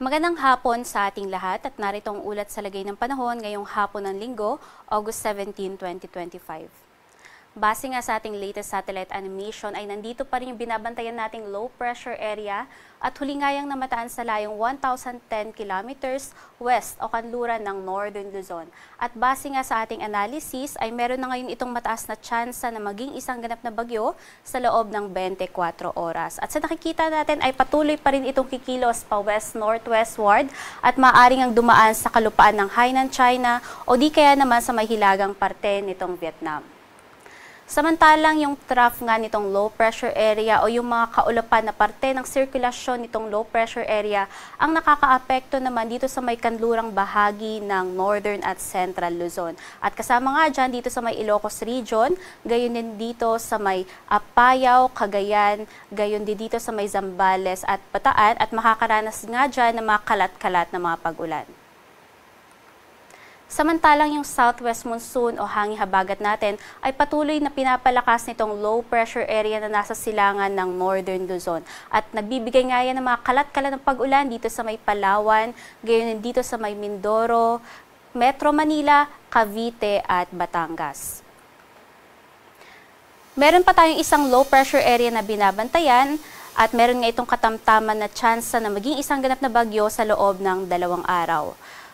Magandang hapon sa ating lahat at narito ang ulat sa lagay ng panahon ngayong hapon ng Linggo, August 17, 2025. Base nga sa ating latest satellite animation ay nandito pa rin yung binabantayan nating low pressure area at huli ngayang namataan sa layong 1,010 kilometers west o kanluran ng Northern Luzon. At base nga sa ating analysis ay meron na ngayon itong mataas na tsansa na maging isang ganap na bagyo sa loob ng 24 oras. At sa nakikita natin ay patuloy pa rin itong kikilos pa west-northwestward at maaaring ang dumaan sa kalupaan ng Hainan, China o di kaya naman sa may hilagang parte nitong Vietnam. Samantalang yung trough nga nitong low pressure area o yung mga kaulapan na parte ng sirkulasyon nitong low pressure area ang nakakaapekto naman dito sa may kanlurang bahagi ng Northern at Central Luzon. At kasama nga dyan dito sa may Ilocos Region, gayon din dito sa may Apayao, Cagayan, gayon din dito sa may Zambales at Bataan at makakaranas nga dyan ng mga kalat-kalat na mga pag-ulan. Samantalang yung southwest monsoon o hangin habagat natin ay patuloy na pinapalakas nitong low pressure area na nasa silangan ng Northern Luzon. At nagbibigay nga yan ng mga kalat-kalat ng pag-ulan dito sa may Palawan, gayon dito sa may Mindoro, Metro Manila, Cavite at Batangas. Meron pa tayong isang low pressure area na binabantayan at meron nga itong katamtaman na tsansa na maging isang ganap na bagyo sa loob ng 2 araw.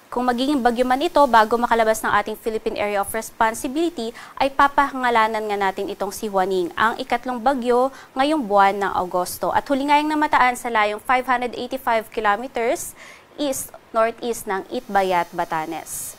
Kung magiging bagyo man ito, bago makalabas ng ating Philippine Area of Responsibility, ay papangalanan nga natin itong si Juaning, ang ikatlong bagyo ngayong buwan ng Agosto. At huli ngayong namataan sa layong 585 kilometers east-northeast ng Itbayat, Batanes.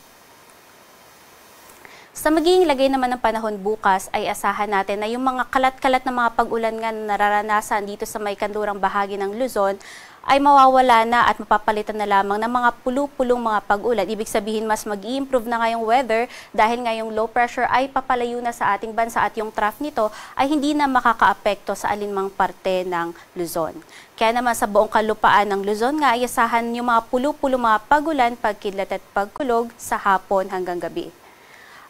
Sa magiging lagay naman ng panahon bukas ay asahan natin na yung mga kalat-kalat na mga pag-ulan nga na nararanasan dito sa may kanlurang bahagi ng Luzon ay mawawala na at mapapalitan na lamang ng mga pulu-pulong mga pag-ulan. Ibig sabihin mas mag-i-improve na ngayong weather dahil ngayong low pressure ay papalayo na sa ating bansa at yung trough nito ay hindi na makakaapekto sa alinmang parte ng Luzon. Kaya naman sa buong kalupaan ng Luzon nga ay asahan yung mga pulu-pulong mga pag-ulan, pagkidlat at pagkulog sa hapon hanggang gabi.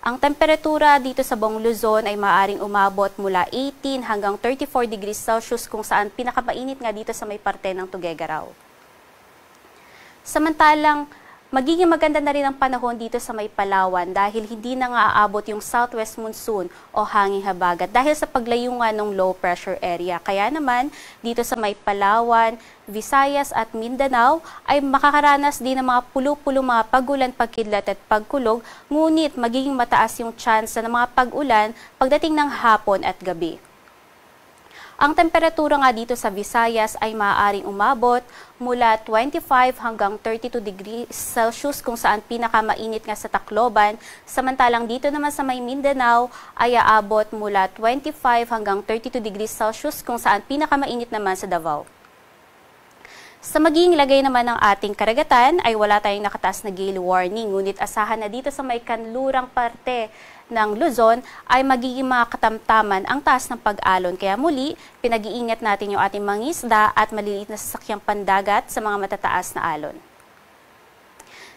Ang temperatura dito sa buong Luzon ay maaaring umabot mula 18 hanggang 34 degrees Celsius kung saan pinakamainit nga dito sa may parte ng Tuguegarao. Samantalang, magiging maganda na rin ang panahon dito sa may Palawan dahil hindi na nga aabot yung southwest monsoon o hangin habagat dahil sa paglayo nga ng low pressure area. Kaya naman, dito sa may Palawan, Visayas at Mindanao ay makakaranas din ng mga pulo-pulong mga pag-ulan, pagkidlat at pagkulog, ngunit magiging mataas yung chance ng mga pag-ulan pagdating ng hapon at gabi. Ang temperatura nga dito sa Visayas ay maaaring umabot mula 25 hanggang 32 degrees Celsius kung saan pinakamainit nga sa Tacloban. Samantalang dito naman sa may Mindanao ay aabot mula 25 hanggang 32 degrees Celsius kung saan pinakamainit naman sa Davao. Sa magiging lagay naman ng ating karagatan ay wala tayong nakataas na gale warning, ngunit asahan na dito sa may kanlurang parte ng Luzon ay magiging mga katamtaman ang taas ng pag-alon. Kaya muli, pinag-iingat natin yung ating mga isda at maliliit na sasakyang pandagat sa mga matataas na alon.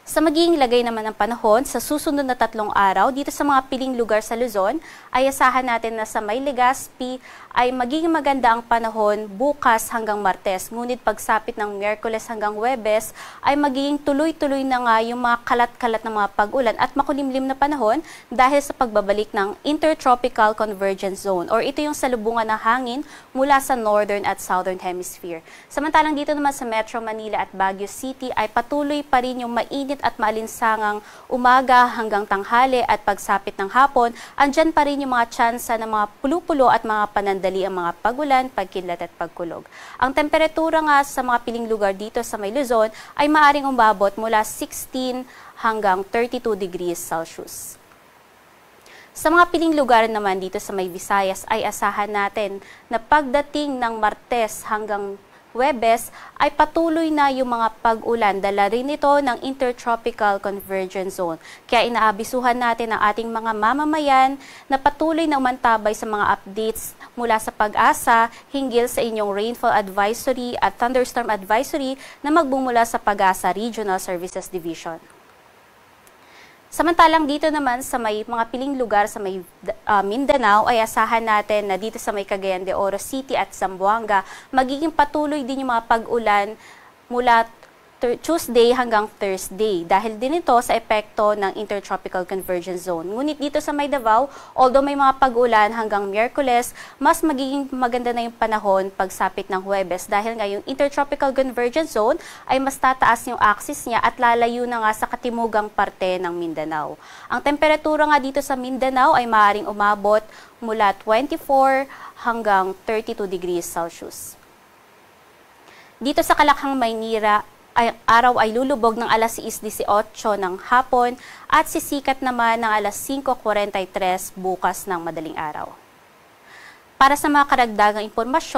Sa magiging lagay naman ng panahon, sa susunod na 3 araw, dito sa mga piling lugar sa Luzon, ay asahan natin na sa may Legazpi ay magiging maganda ang panahon bukas hanggang Martes. Ngunit pagsapit ng Miyerkules hanggang Huwebes, ay magiging tuloy-tuloy na nga yung mga kalat-kalat na mga pag-ulan at makulimlim na panahon dahil sa pagbabalik ng Intertropical Convergence Zone or ito yung salubungan ng hangin mula sa Northern at Southern Hemisphere. Samantalang dito naman sa Metro Manila at Baguio City ay patuloy pa rin yung mainit at maalinsangang umaga hanggang tanghali at pagsapit ng hapon, andyan pa rin yung mga tsansa ng mga pulo-pulo at mga panandali ang mga pagulan, pagkidlat at pagkulog. Ang temperatura nga sa mga piling lugar dito sa may Luzon ay maaaring umabot mula 16 hanggang 32 degrees Celsius. Sa mga piling lugar naman dito sa may Visayas ay asahan natin na pagdating ng Martes hanggang Huwebes ay patuloy na yung mga pag-ulan. Dala rin ito ng Intertropical Convergence Zone. Kaya inaabisuhan natin ang ating mga mamamayan na patuloy na umantabay sa mga updates mula sa Pag-asa hinggil sa inyong Rainfall Advisory at Thunderstorm Advisory na magbumula sa Pag-asa Regional Services Division. Samantalang dito naman sa may mga piling lugar sa may Mindanao ay asahan natin na dito sa may Cagayan de Oro City at Zamboanga magiging patuloy din yung mga pag-ulan mula Tuesday hanggang Thursday dahil din ito sa epekto ng Intertropical Convergence Zone. Ngunit dito sa may Davao, although may mga pag-ulan hanggang Miyerkules, mas magiging maganda na yung panahon pagsapit ng Huwebes dahil nga yung Intertropical Convergence Zone ay mas tataas yung axis niya at lalayo na nga sa katimugang parte ng Mindanao. Ang temperatura nga dito sa Mindanao ay maaaring umabot mula 24 hanggang 32 degrees Celsius. Dito sa Kalakhang, Maynila, araw ay lulubog ng alas 6:18 ng hapon at sisikat naman ng alas 5:43 bukas ng madaling araw. Para sa mga karagdagang impormasyon,